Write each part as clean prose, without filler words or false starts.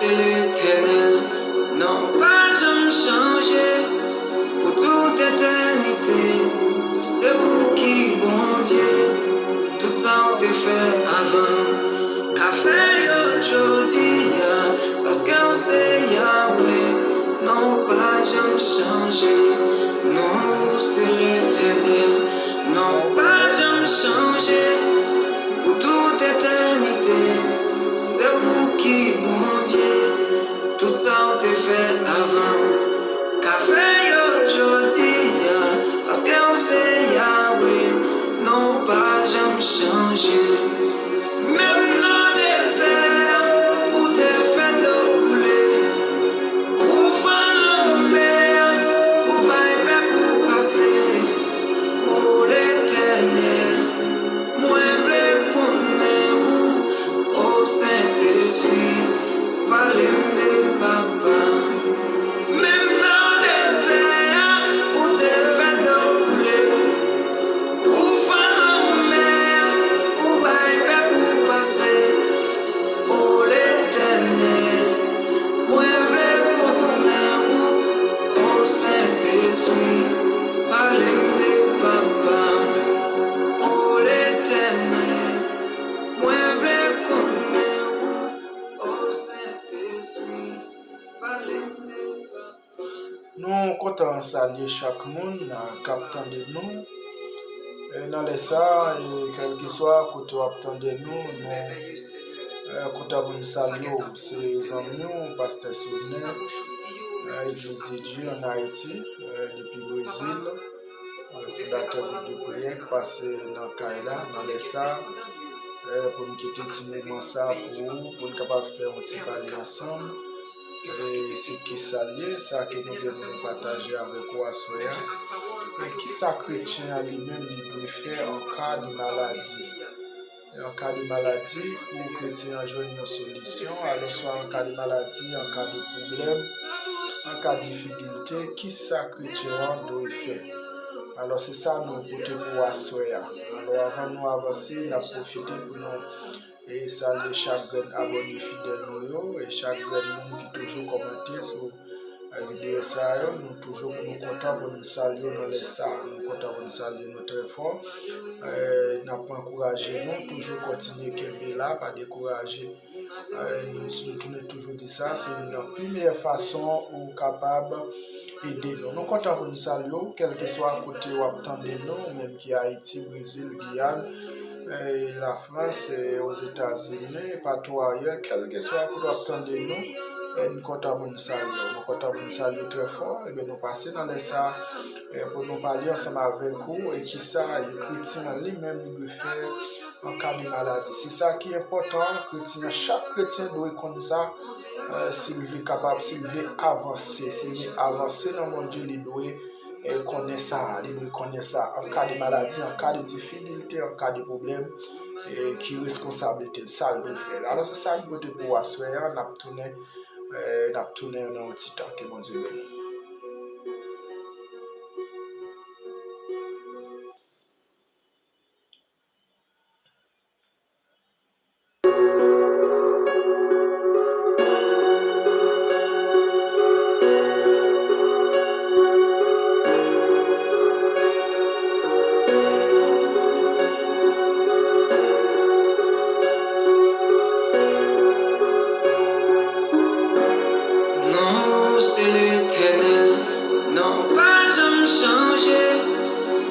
c'est l'Éternel, non pas jamais changé, pour toute éternité. C'est vous qui, bon Dieu, tout ça on te fait avant. Qu'a fait aujourd'hui, parce qu'on sait Yahweh, non pas jamais changé, non c'est l'Éternel, non pas jamais changé, pour toute éternité. C'est vous qui, bon Dieu, tout ça on te fait avant. Qu'a fait aujourd'hui, parce qu'on sait Yahweh, non pas jamais changé. Même dans les désert, où t'es fait l'eau couler, où fin l'enfer, où baille pour passer, pour l'Éternel, moi reconnais où, au Saint-Esprit, parlez-moi de papa. Même dans les désert, où t'es fait l'eau couler, où fin l'enfer, où baille pour passer, pour l'Éternel, moi reconnais où, au Saint-Esprit, parlez-moi de papa. Pour l'Éternel, moi reconnais où, au Saint-Esprit, parlez-moi de papa. Nous comptons saluer chaque monde qui attendait nous. Et dans les ça, quel que soit côté attendez nous, nous comptons saluer ses amis, pasteur Souvenir, Église de Dieu en Haïti, depuis le Brésil, fondateur de prière, passé dans Kaila, dans les ça, pour nous quitter un petit moment ça pour nous capable de faire un petit parler ensemble. Et c'est qui s'allie, ça que nous devons partager avec vous à soya. Et qui ça chrétien lui-même lui doit faire en cas de maladie. Et en cas de maladie, pour chrétien joigne une solution, alors soit en cas de maladie, en cas de problème, en cas de difficulté, qui ça chrétien doit faire. Alors c'est ça nous côté pour à soya. Alors avant nous avancer, nous avons profité pour nous. Et saluer chaque abonné fidèle nous et chaque monde qui toujours commenté sur la vidéo ça nous toujours nous contents pour nous saluer dans les salles, nous contents pour nous saluer nous très fort. N'a pas encouragé nous toujours continuer qu'elle là pas décourager. Nous tournons toujours dit ça, c'est la première façon où capable aider nous. Nous contents pour nous saluer quel que soit côté où attendez nous même qui Haïti, Brésil, Guyane, et la France et aux États-Unis, partout ailleurs, quel que soit pour attendre nous, nous comptons pour nous saluer. Nous comptons pour nous saluer très fort. Et bien nous passons dans les ça pour nous parler ensemble avec vous et qui ça, les chrétiens lui-même doit faire en cas de maladie. C'est ça qui est important. Chaque chrétien doit connaître ça s'il veut capable, s'il veut avancer. S'il veut avancer dans mon Dieu, il doit connaître ça, il connaît ça en cas de maladie, en cas de difficulté, en cas de problème, qui est responsabilité, ça le faire. Alors c'est ça que nous devons assurer, on a tourné dans un petit temps que mon Dieu bénisse. Non, c'est l'Éternel, non pas jamais changé,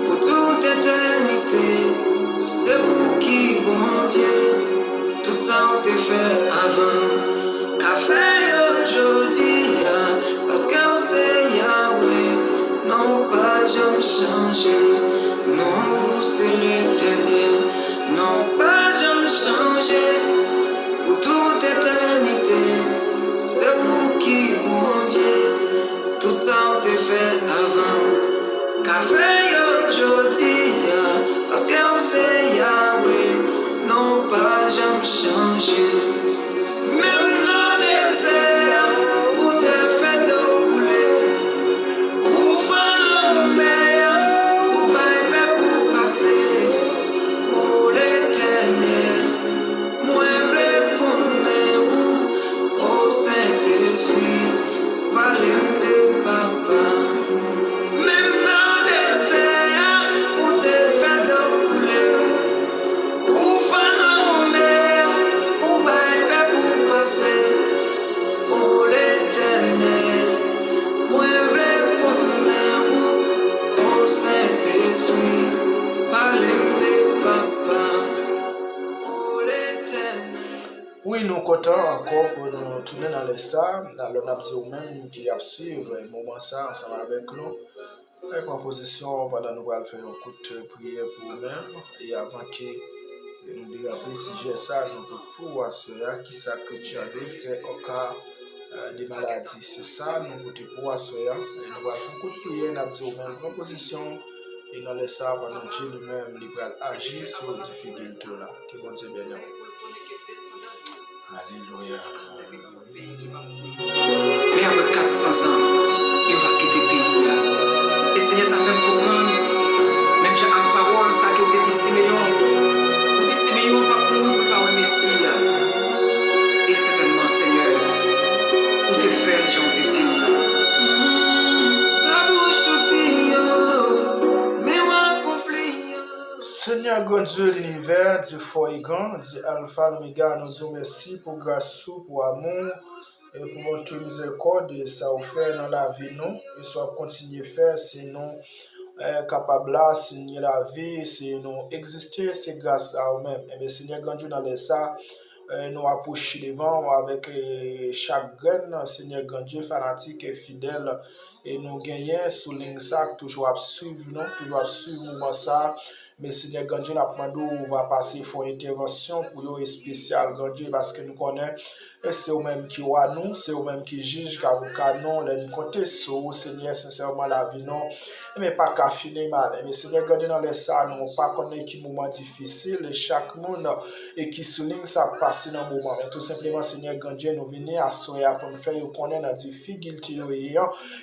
pour toute éternité. C'est vous qui, bon Dieu, tout ça on te fait avant. Qu'a fait aujourd'hui, parce qu'on sait Yahweh, non pas jamais changé. Non, c'est l'Éternel, non pas jamais changé, pour toute éternité. C'est vous qui, bon Dieu, tout ça on te fait avant. Qu'a fait aujourd'hui, parce qu'on sait Yahweh, non pas jamais changé. Même dans les désert, où t'es fait l'eau couler, où fin l'enfer, où Oui, nous comptons encore pour nous tourner dans les salles. Alors, on a dit au même qui a suivre le moment ça ensemble avec nous. Les propositions pendant nous allons faire un coup de prière pour nous-mêmes et avant que nous déraper si j'ai ça, nous pouvons pouvoir assurer qui ça que tu as fait au cas des maladies. C'est ça, nous pouvons pouvoir assurer et nous allons faire un coup de prière. Nous avons dit aux mêmes propositions et dans les salles pendant Dieu lui-même, il va agir sur les difficultés là. Que bon Dieu bénisse. Alléluia. Mais après 400 ans, il va quitter le pays là. Et Seigneur, ça fait comprendre. Même j'ai en parole, ça qui vous dit 6 millions. Vous dites 6 millions, pas pour nous, pas au Messie là. Et certainement, Seigneur, vous te faites, les gens te disent. Ça bouge mais on accomplit. Seigneur grand Dieu de l'univers, Dieu fort et grand, Dieu Alpha, l'Oméga, nous disons merci pour grâce, pour amour et pour votre miséricorde et ça vous fait dans la vie nous et soit continuer à faire si nous capables là, signer la vie, si nous exister, c'est grâce à vous-même. Et bien Seigneur grand Dieu dans les ça, nous approcher devant avec chaque graine, Seigneur grand Dieu fanatique et fidèle. Et nous gagnons sous ligne ça, toujours à suivre, non? Toujours à suivre le mouvement ça. Mais Seigneur Gandhi, nous on va passer pour une intervention pour eux spéciale, Gandhi, parce que nous connaissons, et c'est eux-mêmes qui voient nous, c'est eux-mêmes qui jugent, qu'avocat non, les côtés sur Seigneur, sincèrement, la vie non, mais pas qu'à finir mal. Mais Seigneur Gandhi, dans les salles, nous pas connaître qui moment difficile, et chaque monde, et qui souligne ça passer dans le moment. Mais tout simplement, Seigneur Gandhi, nous venons à soya pour nous faire connaître la difficulté, et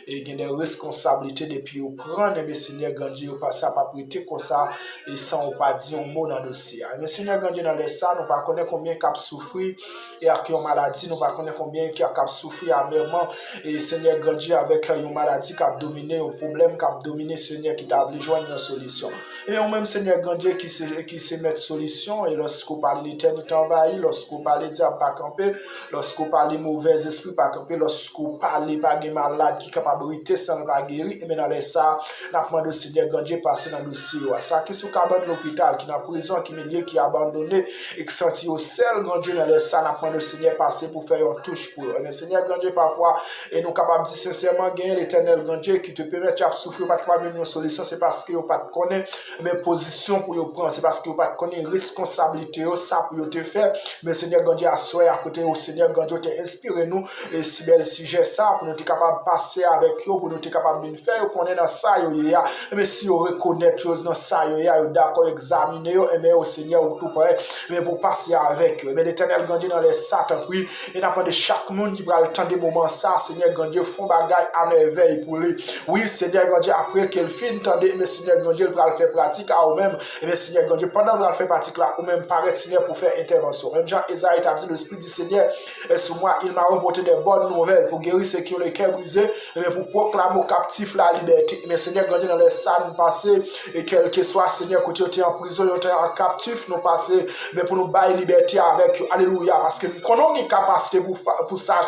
il y a des responsabilités depuis vous prendre, mais Seigneur Gandhi, vous passez à pas prêter comme ça, et sans pas dire un mot dans le dossier. Mais Seigneur Gandhi, dans les salles, nous ne connaissons pas combien qui a souffert et avec une maladie, nous ne connaissons pas combien qui a souffert amèrement. Et Seigneur Gandhi, avec une maladie qui a dominé, un problème qui a dominé, Seigneur, qui t'a besoin d'une solution. Et même Seigneur Gandhi qui se met solution, et lorsqu'on parle l'éternité envahie, lorsqu'on parle diable pas camper, lorsqu'on parle mauvais esprit pas camper, lorsqu'on parle pas de malade qui est capable de rester sans pas guérir, et dans les salles, nous demandons Seigneur Gandhi passer dans le dossier. Ça qui sont cabane l'hôpital, qui est en prison, qui est qui est abandonné et qui senti au seul grand Dieu dans les salles, nous demandons le Seigneur passer pour faire une touche pour eux. Mais Seigneur grand Dieu, parfois, et nous capables de dire sincèrement, gagner l'éternel grand Dieu qui te permet de souffrir, pas de pas venir une solution, c'est parce que vous pas de connaître mes positions pour vous prendre, c'est parce que vous pas de connaître responsabilité, ça pour vous te faire. Mais Seigneur grand Dieu, à soi, à côté au Seigneur grand Dieu, inspiré nous, et si bel sujet ça, pour nous être capable de passer avec vous, pour nous être capable de faire, qu'on est dans ça, mais si vous reconnaître chose dans ça, d'accord, examiner, mais au Seigneur, ou tout prêt, mais pour passer avec eux. Mais l'éternel grand Dieu dans les satans, oui, il n'a pas de chaque monde qui va le temps des moments, ça, Seigneur grand Dieu, font bagaille à merveille pour lui. Oui, Seigneur grand Dieu, après qu'elle finit, tendez, mais Seigneur grand Dieu, il va le faire pratique à eux-mêmes, et mais Seigneur grand Dieu, pendant qu'il va le faire pratique là, eux-mêmes paraît, Seigneur, pour faire intervention. Même Jean Esaïe t'a dit, l'Esprit du Seigneur est sur moi, il m'a reporté des bonnes nouvelles pour guérir ceux qui ont le cœur brisé, mais pour proclamer aux captifs la liberté. Mais Seigneur grand Dieu, dans les salles passées, et quel que soit, Seigneur, que tu es en prison, tu es en captif, nous passer, mais pour nous bailler liberté avec eux. Alléluia. Parce que nous avons une capacité pour ça,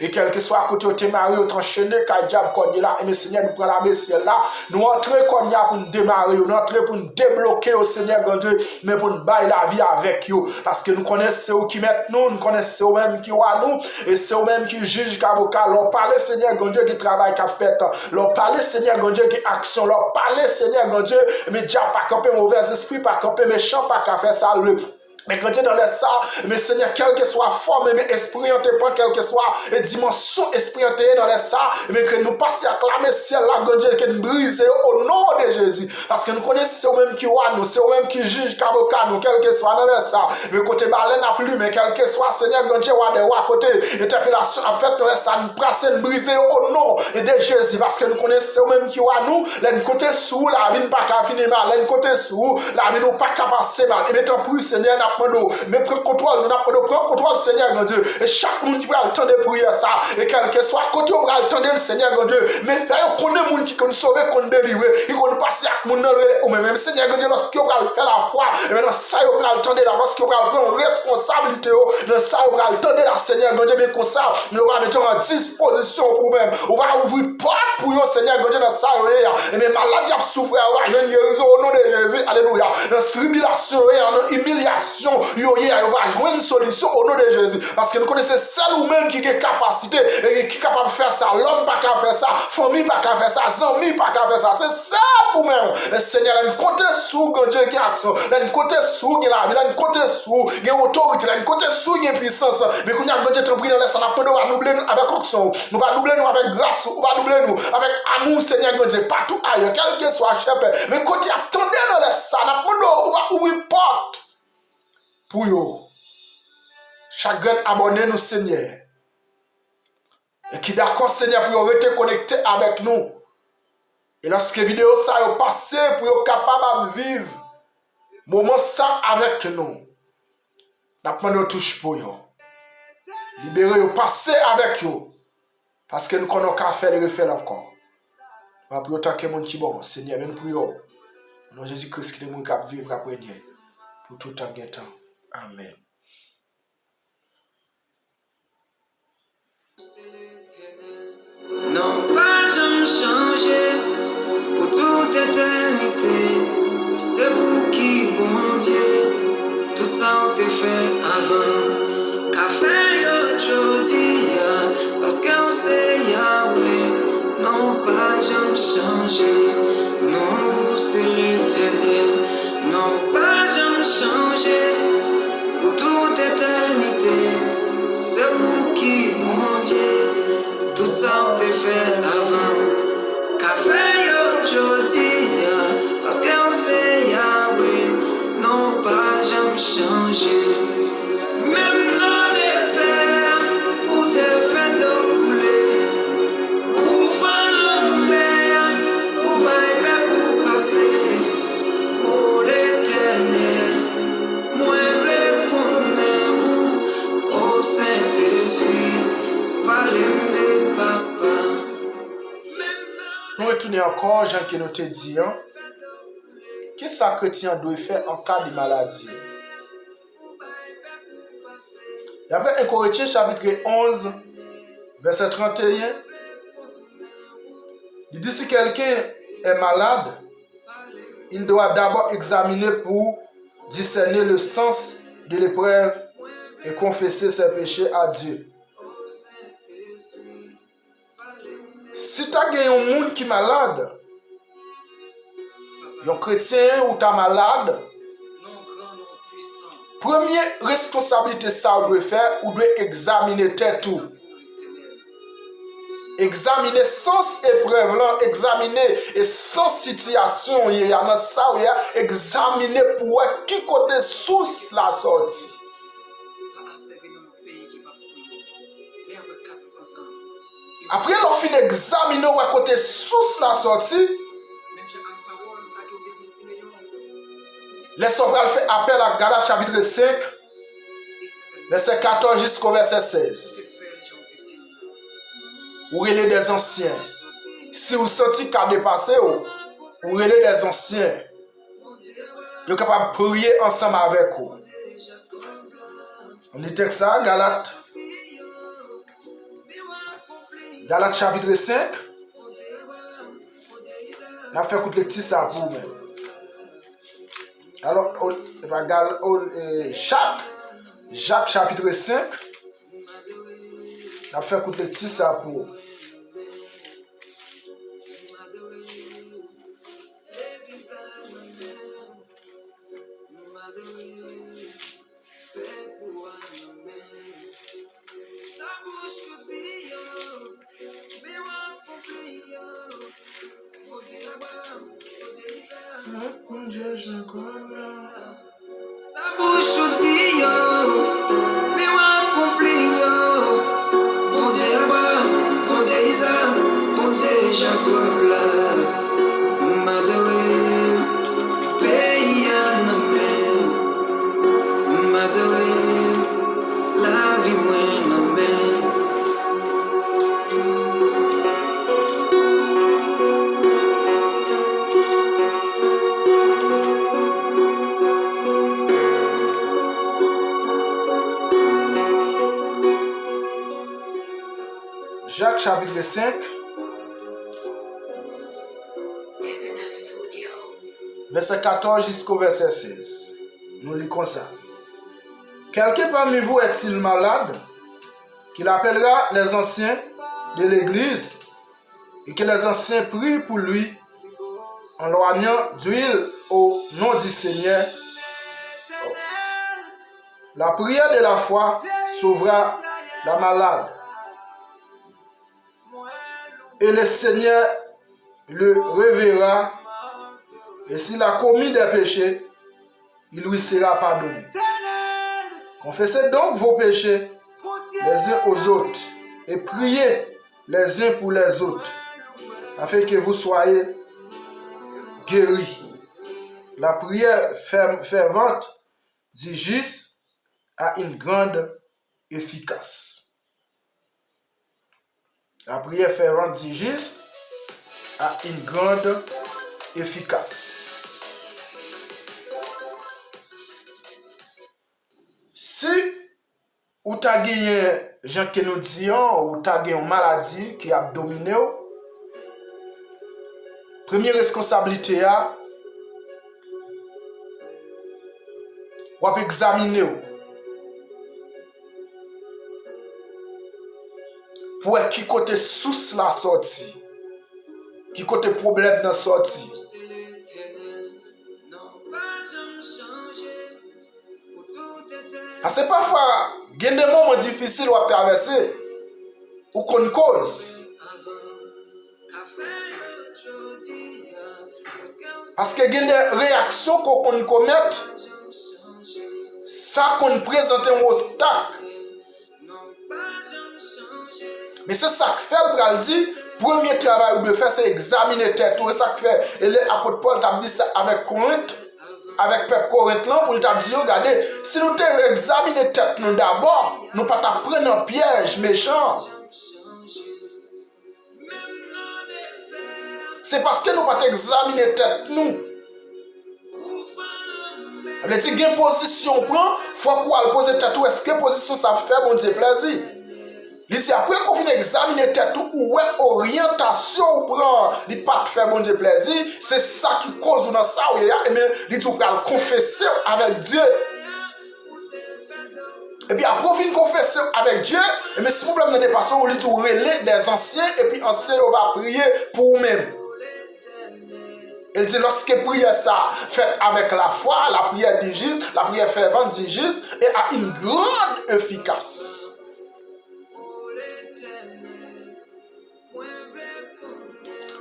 et quel que soit, que tu es marié, tu es enchaîné, quand diable connaît là, et mais Seigneur, nous prenons la messière là, nous entrons comme pour nous démarrer, nous entrons pour nous débloquer au Seigneur, grand Dieu, mais pour nous bailler la vie avec eux. Parce que nous connaissons eux qui mettent nous connaissons eux-mêmes qui voient nous, et c'est eux-mêmes qui jugent, qu'avocat, leur parler, Seigneur, grand Dieu, qui travaille, qui a fait, leur parler, Seigneur, grand Dieu, qui action, leur parler, Seigneur, grand Dieu, mais déjà pas camper mauvais esprit, pas camper méchant, pas qu'à faire ça, mais quand tu es dans les salles, mais Seigneur, quelle que soit forme, mais esprit en te prend, quelle que soit dimension esprit en te dans les salles, mais que nous passions à clamer ciel là, God Dieu, que nous brisons au nom de Jésus. Parce que nous connaissons eux-mêmes qui voient nous, c'est eux-mêmes qui jugent, qu'avocat nous, quel que soit dans les salles. Mais côté baleine n'a plus, mais quel que soit, Seigneur, God Dieu, à côté, interpellation, en fait, dans les salles, nous passons, nous brisons au nom de Jésus. Parce que nous connaissons eux-mêmes qui voient nous, l'un côté sous, la vie n'est pas qu'à finir mal, l'un côté sous, la vie n'est pas qu'à passer mal. Et maintenant, plus, Seigneur, mais prends contrôle, nous n'avons pas de contrôle, Seigneur, mon Dieu. Et chaque monde qui va le temps de prier ça, et quel que soit côté, on va le temps de le Seigneur, mon Dieu. Mais d'ailleurs, qu'on est monde qui nous sauver, qu'on nous délivre, et qu'on nous passe à monde dans le ou même Seigneur, mon Dieu, lorsqu'on va le faire la foi, et maintenant, ça, on va le temps de la, lorsqu'on va le prendre responsabilité, dans ça, on va le temps de la, Seigneur, mon Dieu, mais comme ça, nous va mettre en disposition pour même, on va ouvrir porte pour vous, Seigneur, mon Dieu, dans ça, et même malade, souffrir, on va jeune guérison au nom de Jésus, alléluia. Dans tribulation, dans humiliation, situation, il va jouer une solution au nom de Jésus. Parce que nous connaissons seul ou même qui a capacité et qui est capable de faire ça. L'homme pas qu'à faire ça, famille pas qu'à faire ça, amis pas qu'à faire ça. C'est ça ou même. Le Seigneur a une côté sous quand Dieu qui a action, il a une côté sous qui a la vie, il a une côté sous qui a autorité, il a une côté sous qui a puissance. Mais quand Dieu te prie dans le sang, nous va doubler nous avec action, nous va doubler nous avec grâce, nous va doubler nous avec amour, Seigneur Dieu, partout ailleurs, quel que soit chef. Mais quand tu attendais dans le sang, on va ouvrir porte pour vous. Chacun abonné nous, Seigneur. Et qui d'accord, Seigneur, pour rester connecté avec nous. Et lorsque la vidéo ça est passé, pour être capable de vivre moment ça avec nous. Nous demandons touche pour vous. Libérez vous, passez avec vous. Parce que nous connaissons qu'à faire et refaire encore. Nous allons prier tant que mon petit bon, Seigneur, même pour vous. Nom Jésus-Christ qui est mon cap vivre après nous. Pour tout temps et temps. Amen. Non, pas jamais changer pour toute éternité. C'est vous qui, bon Dieu, tout ça on te fait avant. Qu'a fait aujourd'hui, parce qu'on sait Yahweh. Non, pas jamais changer. Non, c'est l'éternel. Non, pas jamais changer pour toute éternité. C'est vous qui, bon Dieu. Tout ça on te fait avant. Qu'a fait aujourd'hui, parce qu'on sait Yahweh. Non, pas jamais changer. Même dans les désert, où t'es fait l'eau couler. Où faire la mer, où bailler pour passer. Pour l'éternel, moi reconnais où, au Saint-Esprit, parlez-moi de papa. Nous retournons encore, Jean qui nous te dit, qu'est-ce que le chrétien doit faire en cas de maladie? D'après 1 Corinthiens chapitre 11, verset 31, il dit si quelqu'un est malade, il doit d'abord examiner pour discerner le sens de l'épreuve et confesser ses péchés à Dieu. Si tu as un monde qui est malade, un chrétien ou tu es malade, première responsabilité ça vous doit faire, vous devez examiner tout. Examiner sans épreuve là, examiner et sans situation, il y a ça, examiner pour qui côté source la sortie. Après, on finit d'examiner à côté source la sortie. Les soldats fait appel à Galates chapitre 5, verset 14 jusqu'au verset 16. Vous relez des anciens. Si vous sentez qu'à dépasser, vous relez des anciens. Vous êtes capable de prier ensemble avec vous. On dit que ça, Galates. Galates chapitre 5. On a fait écouter le petit ça pour vous-même. Alors, Jacques chapitre 5. On a fait écouter le petit ça pour vous. Jacques chapitre 5, verset 14 jusqu'au verset 16. Nous lisons ça. Quelqu'un parmi vous est-il malade? Qu'il appellera les anciens de l'église et que les anciens prient pour lui en loignant d'huile au nom du Seigneur. La prière de la foi sauvera la malade. Et le Seigneur le reverra. Et s'il a commis des péchés, il lui sera pardonné. Confessez donc vos péchés les uns aux autres et priez les uns pour les autres afin que vous soyez guéris. La prière fervente du juste a une grande efficace. La prière fervente du juste a une grande efficace. Si ou t'as gagné, gens que nous disons, ou t'as gagné une maladie qui a dominé, première responsabilité a, ou examiner pour qui côté source la sortie, qui côté problème dans sortie. Parce que parfois, il y a des moments difficiles à traverser ou qu'on cause. Parce que il y a des réactions qu'on commet, ça qu'on présente un obstacle. Mais c'est ça que fait le dit, premier travail que faire, c'est examiner tête. C'est ça que fait. Et l'apôtre Paul t'a dit ça avec Corinthe. Avec peuple Corinthien pour lui dire, regardez, si nous examinons tête nous d'abord, nous ne pas prendre un piège méchant. C'est parce que nous ne pas examiner tête nous. Elle dit, quelle position prend, il faut qu'on pose tête, est-ce que position ça fait bon Dieu plaisir? Ici, après qu'on finit examiner tête ou orientation ou prend, il pas de faire bon Dieu plaisir, c'est ça qui cause dans ça où il y a, et bien, il faut le confesser avec Dieu. Et puis après, on finit confesser avec Dieu, et bien, si le problème n'est pas ça, on dit tout relais des anciens, et puis anciens, on va prier pour vous-même. Il dit, lorsque prière ça, faites avec la foi, la prière du juste, la prière fervente du juste, et a une grande efficace.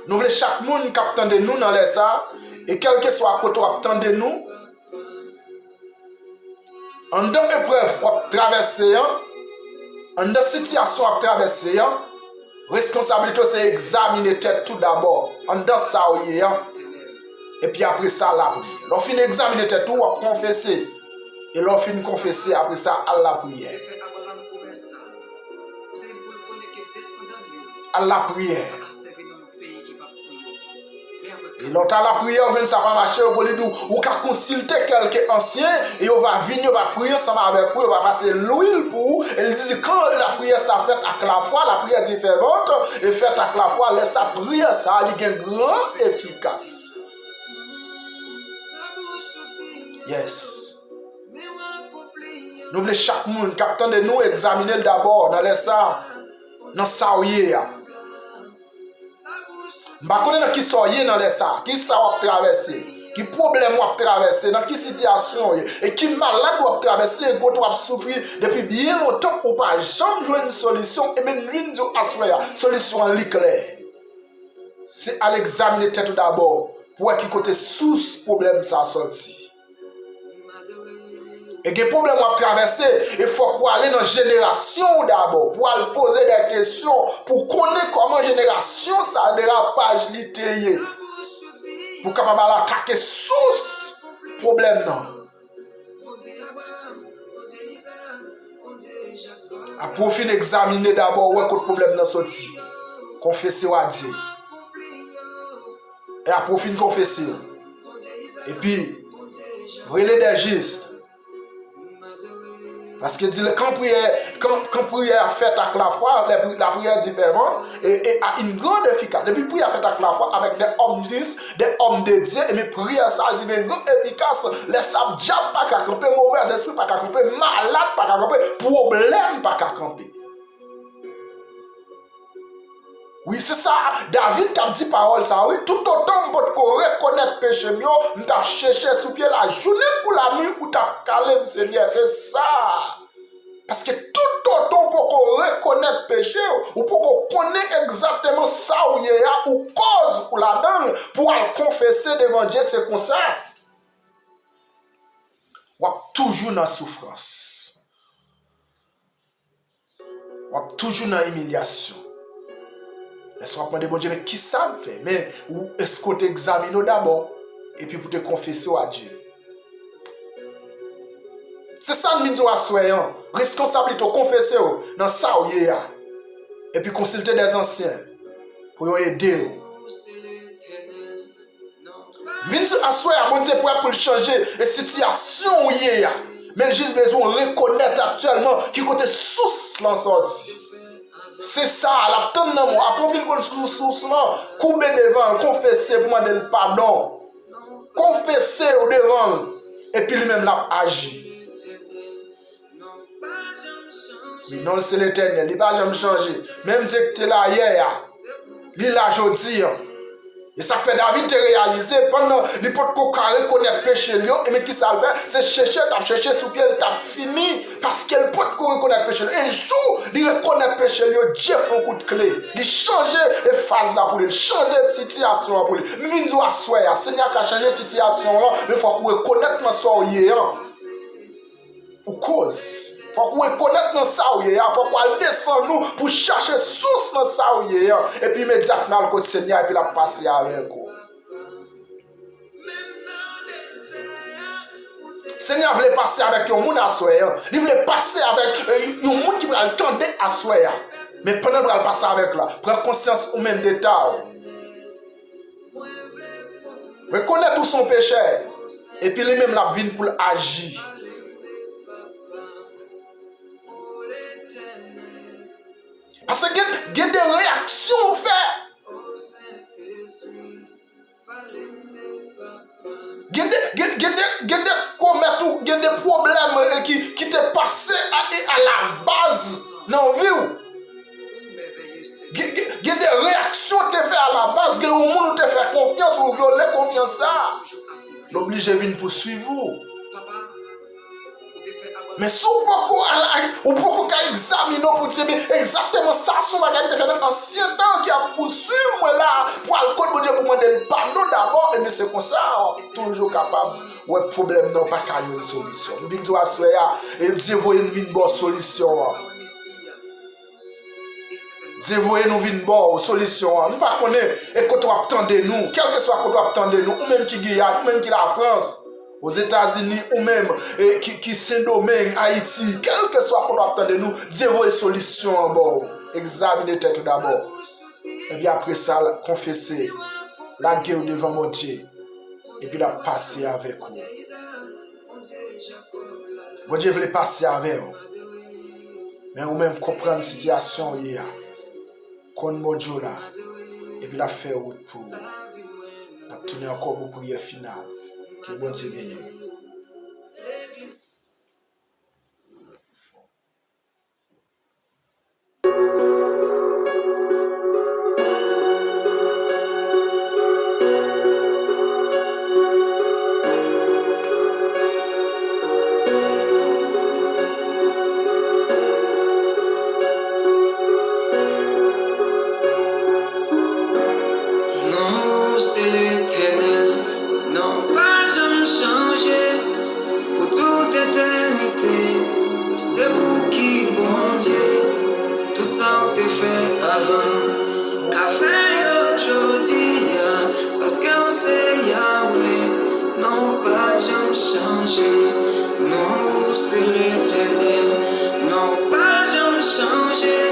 Nous voulons chaque monde qui attend de nous dans les ça, et quel que soit côté attend de nous, en deux épreuves pour traverser, en deux situations à traverser, responsabilité c'est examiner tête tout d'abord, en deux ça et puis après ça la prière. L'on finit examiner tête tout, on confesser, et l'on finit confesser après ça à la prière. À la prière. Et l'autre à la prière, on ne va pas marcher au bout ou qu'à consulter quelqu'un ancien et on va venir, on va prier ensemble avec vous, on va passer l'huile pour vous. Et il dit quand la prière ça fait avec la foi, la prière est différente, et fait avec la foi, laisse sa prière, ça a une grande efficace. Yes. Nous voulons chaque monde, capitaine de nous, examiner d'abord dans les ça, dans ça où il y a. Je ne sais pas qui soyez dans les ça, qui ça va traverser, qui problème va traverser, dans quelle situation, et qui malade va traverser, et qu'on va souffrir depuis bien longtemps pour pas jamais jouer une solution, et même l'une de la solution en claire. C'est à l'examiner tête d'abord, pour voir qui côté source problème ça sorti. Et que problème à traverser, il faut qu'on aller dans la génération d'abord, pour aller poser des questions, pour connaître comment génération ça dérapage littéraire. Pour capable attaquer source problème non. Après fin examiner d'abord où est le problème dans sorti. Confesser à Dieu. Et après fin confesser. Et puis relais des gestes. Parce que dit, quand prière faite avec la foi, la prière différente et a une grande efficacité. Depuis prière faite avec la foi, avec des hommes justes, des hommes de Dieu, et mes prières, ça dit une grande efficace. Les sables diables pas qu'à camper, mauvais esprits pas qu'à camper, malade pas qu'à camper, problème pas qu'à camper. Oui, c'est ça. David qui a dit parole ça, oui. Tout autant pour reconnaître péché mieux, nous t'as cherché sous pied la journée pour la nuit, ou t'as calé, Seigneur. C'est ça. Parce que tout autant pour qu'on reconnaisse péché, ou pour qu'on connaisse exactement ça où il y a, ou cause pour la donne, pour le confesser devant Dieu, c'est comme ça. On est toujours dans la souffrance. On est toujours dans l'humiliation. Laisse-moi demander, bon Dieu, mais qui ça me fait? Mais est-ce qu'on t'examine d'abord et puis pour te confesser à Dieu? C'est ça que nous disons à soyons. Responsabilité de confesser dans ça où il y a. Et puis consulter des anciens pour aider. Nous disons à soyons, bon Dieu, pour changer la situation où il y a. Mais juste besoin de reconnaître actuellement qui côté source l'en sorti. C'est ça, la tonne de moi. Après, on vient de source là, couper devant, confesser pour demander le pardon. Confesser au devant. Et puis lui-même l'a agi. Oui, non, c'est l'Éternel, il ne va jamais changer. Même si tu es là hier, il est là aujourd'hui. Et ça fait David te réaliser pendant les potes qu'on reconnaît péché, et qui ça fait, c'est chercher sous pied, il t'a fini parce qu'elle peut reconnaître péché. Un jour, il reconnaît péché, Dieu fait un coup de clé. Il change les phases là pour lui, il change la situation pour lui. Nous doit soyer, Seigneur qui a changé la situation là, mais il faut qu'on reconnaisse dans ça ou cause. Il faut qu'on reconnaisse dans ça où il y a. Il faut qu'on descende nous pour chercher source dans ça où il y a. Et puis immédiatement, le côté Seigneur, et puis la passer avec vous. Seigneur voulait passer avec un monde à soya. Il voulait passer avec un monde qui va attendre à soya. Mais pendant qu'il va passer avec là, prendre conscience au même détail. Reconnaître tout son péché. Et puis lui-même la vie pour agir. Parce qu'il y a des réactions faites. Il y a des problèmes qui te passent à la base dans la vie. Il y a des réactions qui te font à la base. Il y a des gens qui te font confiance ou violer confiance. L'obligé vient poursuivre vous. Mais si vous pouvez examiner pour dire exactement ça, ce que vous avez fait dans l'ancien temps qui a poursuivi moi là, pour le code de Dieu pour demander le pardon d'abord, et c'est comme ça, toujours capable, ouais, problème non pas qu'il y ait une solution. Je dis à cela, et Dieu voit une bonne solution. Dieu voit une bonne solution. Nous ne connaissons pas, et quand on attend de nous, quel que soit quand on attend de nous, ou même qui Guyane, ou même qui la France, aux États-Unis ou même qui Saint-Domingue, Haïti, quel que soit qu'on attend de nous, Dieu voit une solution en bord. Examinez tout d'abord. Et puis après ça, confesser la guerre devant mon Dieu. Et puis la passer avec vous. Mon Dieu voulait passer avec vous. Mais vous même comprendre la situation hier. Qu'on mon Dieu là. Et puis la faire route pour vous. La tourner encore pour prière finale. Que bon Dieu bénisse. Non, c'est l'Éternel, non pas jamais changer pour toute éternité. C'est vous qui, bon Dieu, tout ça on te fait avant. Qu'a fait aujourd'hui, parce qu'on sait Yahweh, non pas jamais changer. Non, c'est l'Éternel, non pas jamais changer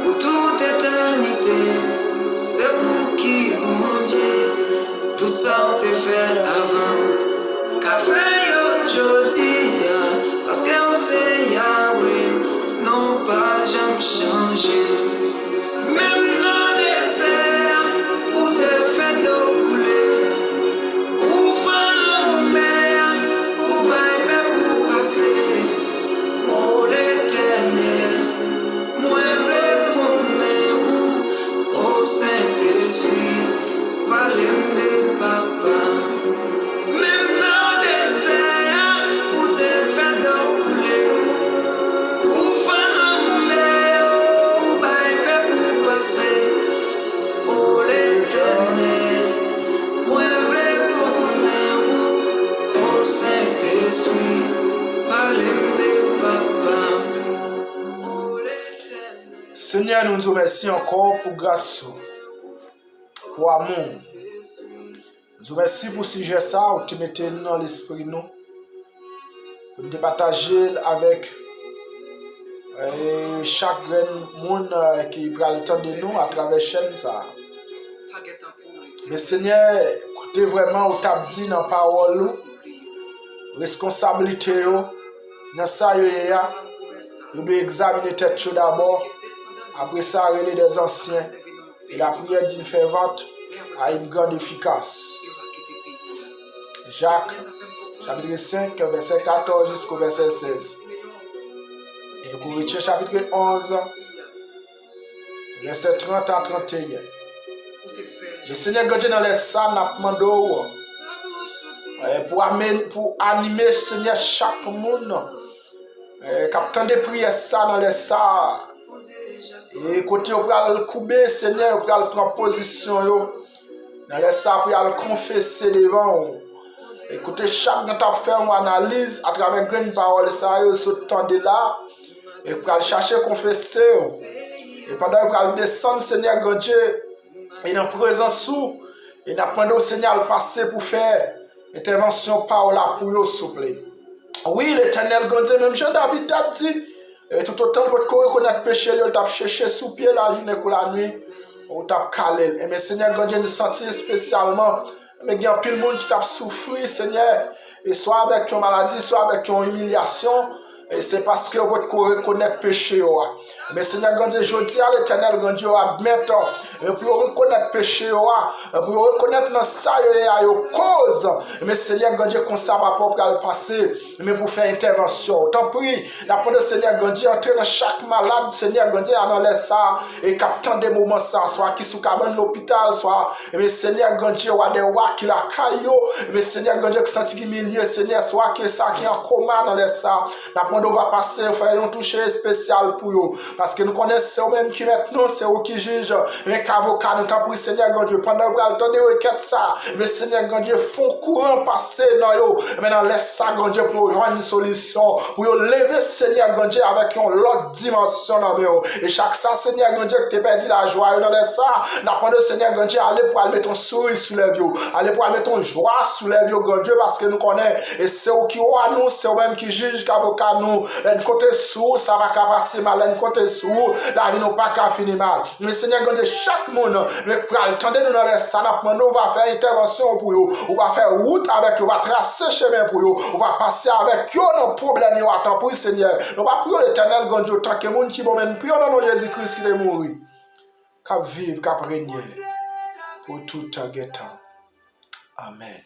pour toute éternité. C'est vous qui, mon Dieu, tout ça on te fait avant. Qu'a fait aujourd'hui, parce qu'on sait jamais changer. Même dans les désert, où t'es fait de l'eau couler, où fin en mer, où baille pour passer. Oh l'Éternel, moi reconnais où, oh Saint-Esprit, parlez-moi de papa. Même dans les désert, où t'es fait de l'eau couler, où fin en mer, où baille pour passer. Oh l'Éternel, moi reconnais où, oh Saint-Esprit, parlez-moi de papa. Oh l'Éternel. Seigneur, nous nous remercions encore pour grâce, pour amour. Nous vous remercions pour ce sujet ça, où tu mettais dans l'esprit nous, pour nous partager avec chaque monde qui prend le temps de nous à travers la chaîne ça. Mais Seigneur, écoutez vraiment où tu as dit dans la parole, responsabilité, dans ça, vous devez examiner tête d'abord. Après ça, relais des anciens. Et la prière d'une fervente a une grande efficace. Jacques, chapitre 5, verset 14 jusqu'au verset 16. Et Corinthiens, chapitre 11, verset 30 à 31. Le Seigneur God dans les salles n'a demandé pour animer Seigneur chaque monde. Captain de prière ça dans les salles. Et côté on va le couper Seigneur, on va prendre position dans les salles pour le confesser devant. Écoutez, chaque temps tu faire une analyse à travers une parole ça ce temps de là et pour chercher confesser. Et pendant que vous descendre Seigneur grand Dieu et dans présence sous et n'attendez au Seigneur le passer pour faire intervention parole pour vous s'il vous plaît. Oui, l'Éternel grand Dieu même Jean David t'a dit et tout autant pour reconnaître péché, il t'a cherché sous pied la journée pour la nuit, ou t'a calé. Et mais Seigneur, quand nous sentir spécialement, mais il y a pile monde qui t'a souffert, Seigneur, et soit avec une maladie, soit avec une humiliation, et c'est parce que vous reconnaître péché. Mais Seigneur, quand je dis à l'Éternel, quand Dieu admettre, pour reconnaître péché, pour reconnaître dans ça, il y a une cause. Mais Seigneur, quand Dieu comme ça, ma propre le passer, mais pour faire intervention. Tant pis, la parole de Seigneur, quand Dieu entre dans chaque malade, Seigneur, quand Dieu en laisse ça, et captant des moments ça, soit qui sous cabane l'hôpital, soit, mais Seigneur, quand Dieu a des rois qui la caillou, mais Seigneur, quand Dieu qui senti qui milieu, Seigneur, soit qui ça qui est en coma dans laisse ça, on va passer, faire un toucher spécial pour eux. Parce que nous connaissons eux-mêmes qui maintenant, c'est eux qui jugent. Mais qu'avocat, nous t'en prie, Seigneur, quand Dieu, pendant que vous attendez, requête ça. Mais Seigneur, quand Dieu, font courant passer dans eux. Maintenant, laisse ça, quand Dieu, pour avoir une solution. Pour lever, Seigneur, quand Dieu, avec une autre dimension dans eux. Et chaque ça, Seigneur, quand Dieu, que tu perdu la joie, dans les ça, n'attendez, Seigneur, quand Dieu, aller pour aller mettre ton sourire sous les yeux. Aller pour aller mettre ton joie sous les yeux, quand Dieu, parce que nous connaissons. Et c'est eux qui ont à nous, c'est eux-mêmes qui jugent, qu'avocat nous. L'un côté sous, ça va passer mal. L'un côté sous, la vie n'a pas qu'à finir mal. Mais Seigneur, quand chaque monde, attendez-nous dans les salles, on va faire intervention pour eux. On va faire route avec eux, on va tracer chemin pour eux. On va passer avec eux nos problèmes. Nous attendons pour Seigneur. On va prier l'Éternel, quand Dieu, tant que monde qui va même prier dans Jésus-Christ qui est mort. Qu'à vivre, qu'à régner pour tout temps. Amen.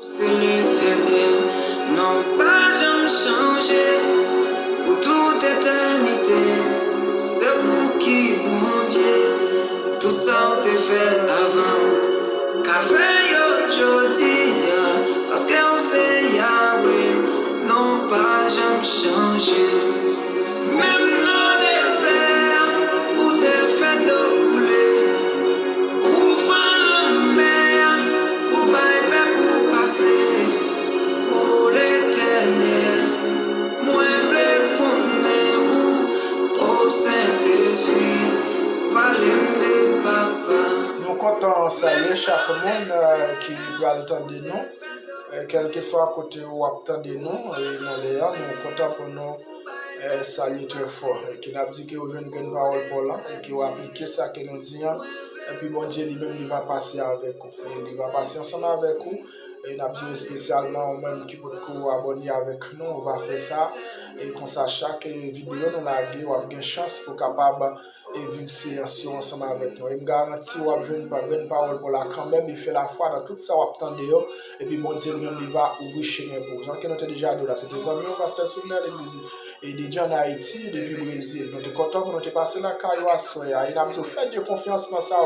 C'est l'Éternel, non pas jamais changer, pour toute éternité, c'est vous qui, mon Dieu, tout ça on t'a fait avant, qu'a fait aujourd'hui, parce qu'on sait Yahweh, non pas jamais changer, même dans les désert, où t'es fait de l'eau couler, où fin en mer, où baille pour passer. Oh l'Éternel, moi reconnais où, oh Saint-Esprit, parlez-moi de papa. Nous comptons saluer chaque monde qui va attendre nous, quel que soit côté où attendre nous, et dans les ans, nous comptons pour nous saluer très fort, et qui n'a dit que vous avez une parole pour là, et qui va appliquer ça que nous disons, et puis bon Dieu lui-même il va passer avec vous, il va passer ensemble avec vous. Et n'a besoin spécialement au même qui peut abonner avec nous, on va faire ça. Et comme ça, chaque vidéo nous la on a une chance pour capable et vivre séance ensemble avec nous. Et me garantit on a une parole pour la quand même, il fait la foi dans tout ça, on attend et puis bon Dieu lui-même il va ouvrir chemin pour. Jean qui nous était déjà là, c'était des amis au pasteur Souvenir l'église et des gens en Haïti depuis le Brésil. Nous sommes contents pour nous passer la caillou à soya. Il a besoin de faire de confiance dans ça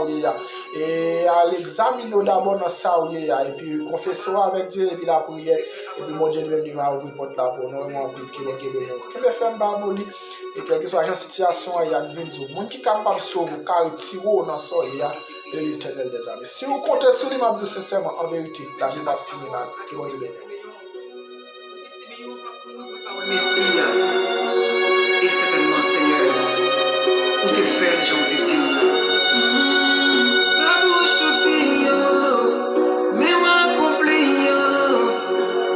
et à l'examiner d'abord dans ça et puis confesser avec Dieu et puis la prière et puis mon Dieu lui-même il va ouvrir porte là pour nous vraiment que mon Dieu de nous. Que le femme bamoli et quelle que soit la situation il y a une vie monde qui capable de sauver car tiro dans ça et l'Éternel des armées. Si vous comptez sur lui m'a sincèrement en vérité la vie va finir là. Que mon Dieu bénisse. Messia, et certainement Seigneur, où te faire les gens te dire. Ça bouche aussi, mais on accompli,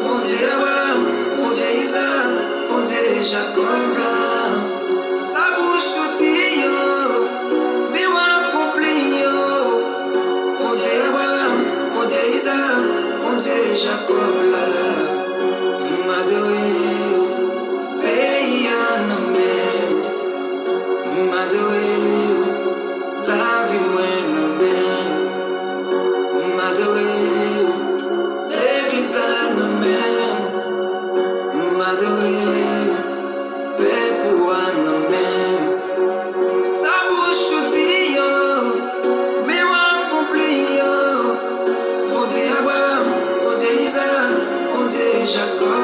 on dit Abraham, on dit Isaac, on dit Jacob, ça bouche aussi, mais on accompli, on dit Abraham, on dit Isaac, on dit Jacob, m'adorer. La vie l'église ça bouche dit mais on accompli on dit Abraham, on dit Isaac, on dit Jacob.